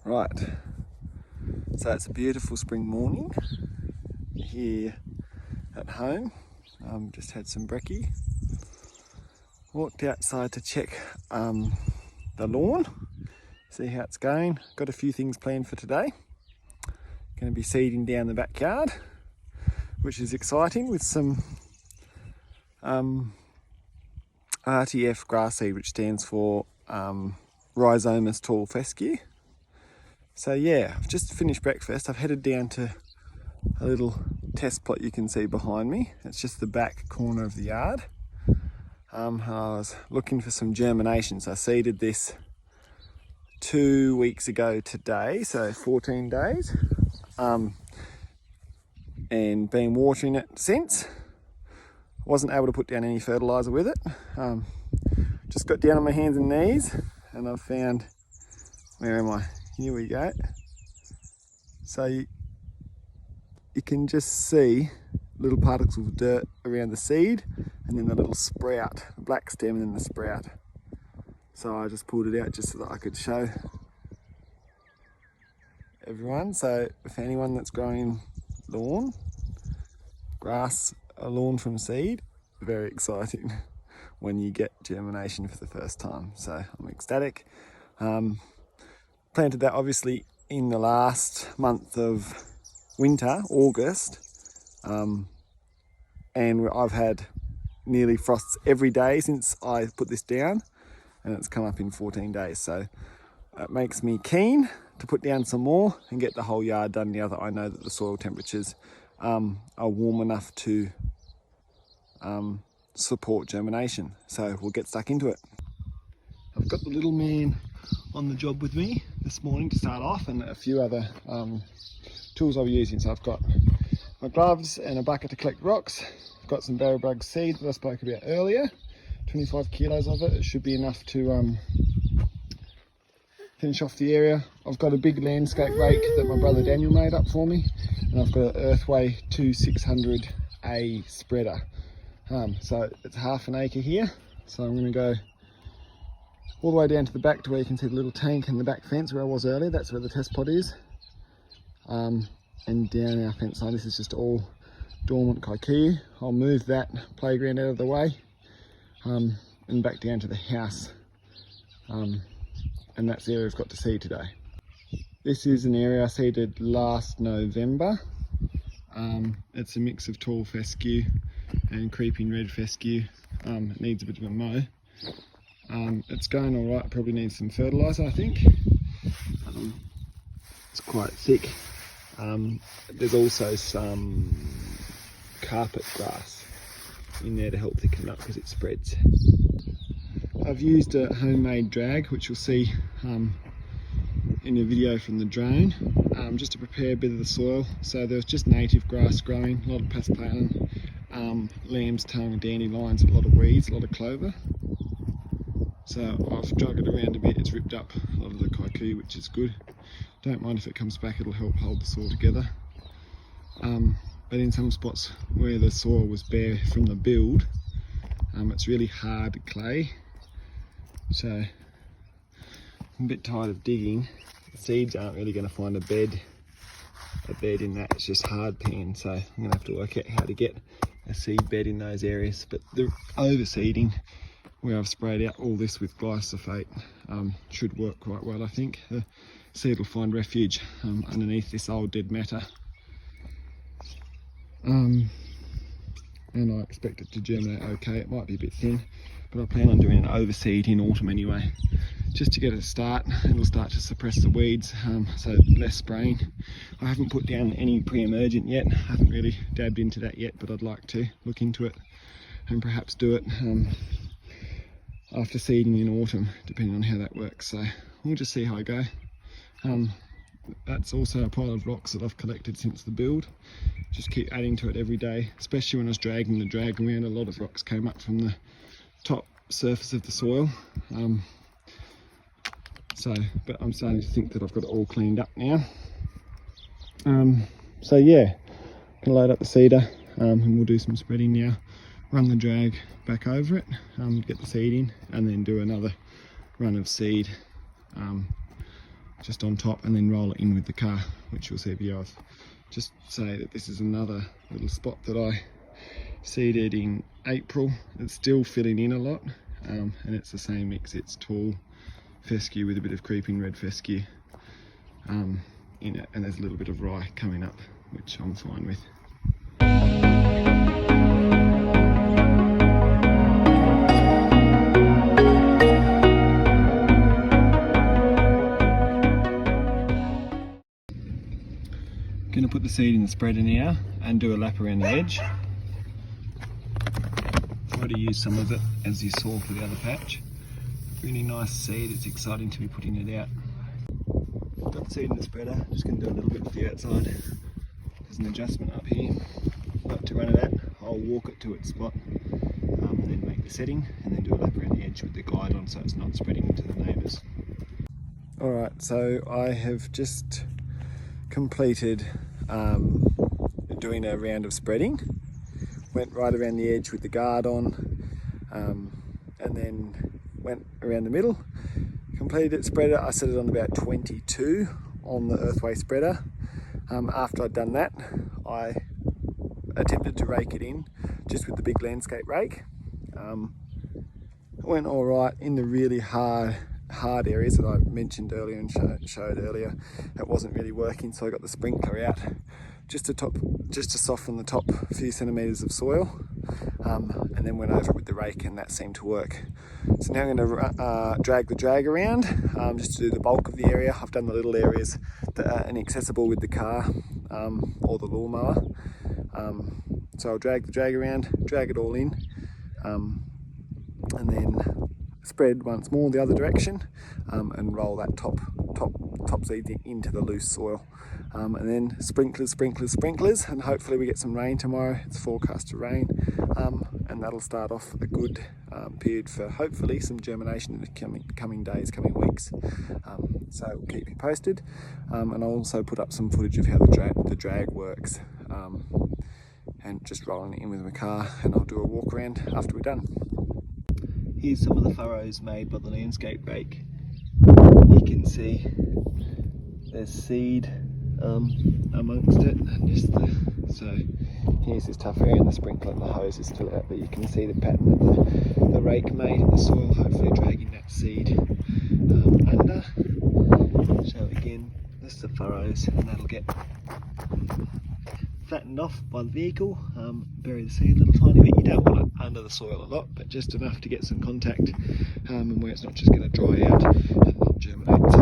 Right, so it's a beautiful spring morning here at home. Just had some brekkie. Walked outside to check the lawn, see how it's going. Got a few things planned for today. Going to be seeding down the backyard, which is exciting, with some RTF grass seed, which stands for Rhizomus tall fescue. So yeah, I've just finished breakfast. I've headed down to a little test plot you can see behind me. It's just the back corner of the yard. I was looking for some germination, so I seeded this 2 weeks ago today, so 14 days, and been watering it since. Wasn't able to put down any fertilizer with it. Just got down on my hands and knees and I've found, where am I? Here we go. So you can just see little particles of dirt around the seed, and then the little sprout, the black stem and then the sprout. So I just pulled it out just so that I could show everyone. So if anyone that's growing lawn, grass, a lawn from seed, very exciting when you get germination for the first time. So I'm ecstatic. Planted that obviously in the last month of winter, August, and I've had nearly frosts every day since I put this down, and it's come up in 14 days. So it makes me keen to put down some more and get the whole yard done now that I know that the soil temperatures are warm enough to support germination. So we'll get stuck into it. I've got the little man on the job with me this morning to start off, and a few other tools I'll be using. So I've got my gloves and a bucket to collect rocks. I've got some barrowbug seed that I spoke about earlier, 25 kilos of it. It should be enough to finish off the area. I've got a big landscape rake that my brother Daniel made up for me, and I've got an Earthway 2600A spreader. So it's half an acre here. So I'm going to go all the way down to the back to where you can see the little tank and the back fence where I was earlier. That's where the test pot is. And down our fence line, this is just all dormant kikuyu. I'll move that playground out of the way, and back down to the house. And that's the area I've got to seed today. This is an area I seeded last November. It's a mix of tall fescue and creeping red fescue. It needs a bit of a mow. It's going all right, probably needs some fertiliser, I think. It's quite thick. There's also some carpet grass in there to help thicken it up because it spreads. I've used a homemade drag, which you'll see in a video from the drone, just to prepare a bit of the soil. So there's just native grass growing, a lot of paspalum, lamb's tongue, dandelions, a lot of weeds, a lot of clover. So I've dug it around a bit. It's ripped up a lot of the kikuyu, which is good. Don't mind if it comes back, it'll help hold the soil together. But in some spots where the soil was bare from the build, it's really hard clay. So I'm a bit tired of digging. The seeds aren't really going to find a bed in that. It's just hard pan. So I'm going to have to work out how to get a seed bed in those areas. But the overseeding, where I've sprayed out all this with glyphosate, should work quite well, I think. The seed will find refuge underneath this old dead matter. And I expect it to germinate okay. It might be a bit thin, but I plan on doing an overseed in autumn anyway, just to get a start. It'll start to suppress the weeds, so less spraying. I haven't put down any pre-emergent yet. I haven't really dabbed into that yet, but I'd like to look into it and perhaps do it after seeding in autumn, depending on how that works. So we'll just see how I go. That's also a pile of rocks that I've collected since the build. Just keep adding to it every day, especially when I was dragging the drag around. A lot of rocks came up from the top surface of the soil. But I'm starting to think that I've got it all cleaned up now. So yeah, gonna load up the seeder, and we'll do some spreading now. Run the drag back over it, get the seed in, and then do another run of seed just on top, and then roll it in with the car, which you'll see a video of. Just say that this is another little spot that I seeded in April. It's still filling in a lot, and it's the same mix. It's tall fescue with a bit of creeping red fescue in it, and there's a little bit of rye coming up, which I'm fine with. Going to put the seed in the spreader now and do a lap around the edge. Try to use some of it as you saw for the other patch. Really nice seed, it's exciting to be putting it out. Got the seed in the spreader, just going to do a little bit with the outside. There's an adjustment up here. Like to run it at, I'll walk it to its spot and then make the setting, and then do a lap around the edge with the guide on so it's not spreading into the neighbours. Alright, so I have just completed doing a round of spreading. Went right around the edge with the guard on, and then went around the middle. Completed it, spread it. I set it on about 22 on the Earthway spreader. After I'd done that, I attempted to rake it in just with the big landscape rake. It went all right in the really hard areas that I mentioned earlier and showed earlier. It wasn't really working, so I got the sprinkler out just to soften the top few centimetres of soil, and then went over it with the rake, and that seemed to work. So now I'm going to drag the drag around just to do the bulk of the area. I've done the little areas that are inaccessible with the car or the lawnmower. So I'll drag the drag around, drag it all in, and then spread once more the other direction, and roll that top seed into the loose soil, and then sprinklers, and hopefully we get some rain tomorrow. It's forecast to rain, and that'll start off a good period for hopefully some germination in the coming days, coming weeks. So we'll keep you posted, and I'll also put up some footage of how the drag works, and just rolling it in with my car, and I'll do a walk around after we're done. Here's some of the furrows made by the landscape rake. You can see there's seed amongst it, and so here's this tough area, and the sprinkler and the hose is still out, but you can see the pattern that the rake made in the soil, hopefully dragging that seed under. So again, this is the furrows, and that'll get flattened off by the vehicle. Bury the seed a little tiny bit. You don't want it under the soil a lot, but just enough to get some contact, and where it's not just going to dry out and not germinate. So